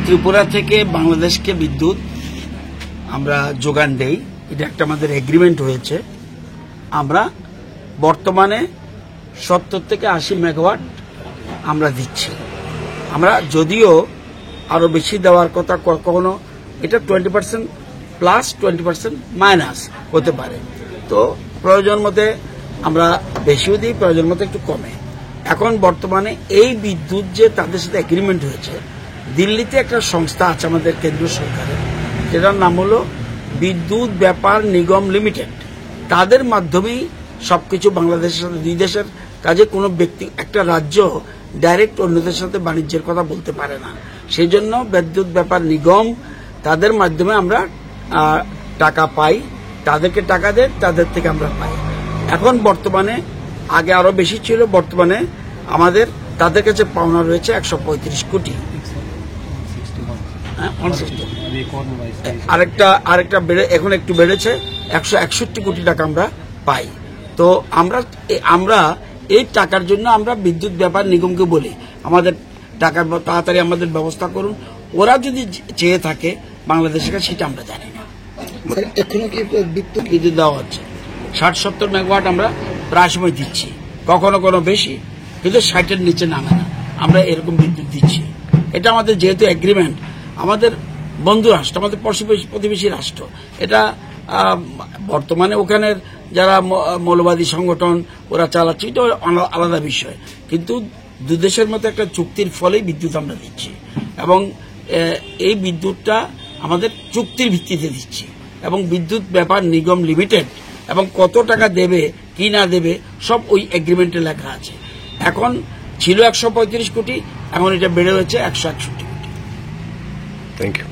ত্রিপুরা থেকে বাংলাদেশকে বিদ্যুৎ আমরা যোগান দেই, এটা একটা আমাদের এগ্রিমেন্ট হয়েছে। আমরা বর্তমানে 70 থেকে 80 মেগাওয়াট আমরা দিচ্ছি। আমরা যদিও আরো বেশি দেওয়ার কথা, কখনো এটা 20% প্লাস 20% মাইনাস হতে পারে। তো প্রয়োজন মতে আমরা বেশিও দিই, প্রয়োজন মতো একটু কমে। এখন বর্তমানে এই বিদ্যুৎ যে তাদের সাথে এগ্রিমেন্ট হয়েছে, দিল্লিতে একটা সংস্থা আছে আমাদের কেন্দ্রীয় সরকারের, যেটার নাম হলো বিদ্যুৎ ব্যাপার নিগম লিমিটেড। তাদের মাধ্যমেই সবকিছু বাংলাদেশের সাথে, দুই দেশের কাজে কোনো ব্যক্তি, একটা রাজ্য ডাইরেক্ট অন্যদের সাথে বাণিজ্যের কথা বলতে পারে না। সেই জন্য বিদ্যুৎ ব্যাপার নিগম, তাদের মাধ্যমে আমরা টাকা পাই, তাদেরকে টাকা দেয়, তাদের থেকে আমরা পাই। এখন বর্তমানে, আগে আরো বেশি ছিল, বর্তমানে আমাদের তাদের কাছে পাওনা রয়েছে 135 কোটি। আরেকটা বেড়ে, এখন একটু বেড়েছে, 161 কোটি টাকা আমরা পাই। তো আমরা এই টাকার জন্য আমরা বিদ্যুৎ ব্যাপার নিগমকে বলি, আমাদের টাকার তাড়াতাড়ি আমাদের ব্যবস্থা করুন। ওরা যদি চেয়ে থাকে বাংলাদেশের কাছে, সেটা আমরা জানি না। এখনো কি বিদ্যুৎ দেওয়া হচ্ছে 60-70 মেগাওয়াট আমরা প্রায় সময় দিচ্ছি, কখনো কোনো বেশি, কিন্তু 60-এর নিচে নামে না। আমরা এরকম বিদ্যুৎ দিচ্ছি। এটা আমাদের যেহেতু এগ্রিমেন্ট, আমাদের বন্ধু রাষ্ট্র, আমাদের প্রতিবেশী রাষ্ট্র, এটা বর্তমানে ওখানের যারা মৌলবাদী সংগঠন ওরা চালাচ্ছে, এটা আলাদা বিষয়। কিন্তু দুদেশের মধ্যে একটা চুক্তির ফলেই বিদ্যুৎ আমরা দিচ্ছি, এবং এই বিদ্যুৎটা আমাদের চুক্তির ভিত্তিতে দিচ্ছি। এবং বিদ্যুৎ ব্যাপার নিগম লিমিটেড এবং কত টাকা দেবে কি না দেবে সব ওই এগ্রিমেন্টে লেখা আছে। এখন ছিল 135 কোটি, এখন এটা বেড়ে হয়েছে 161 কোটি। Thank you.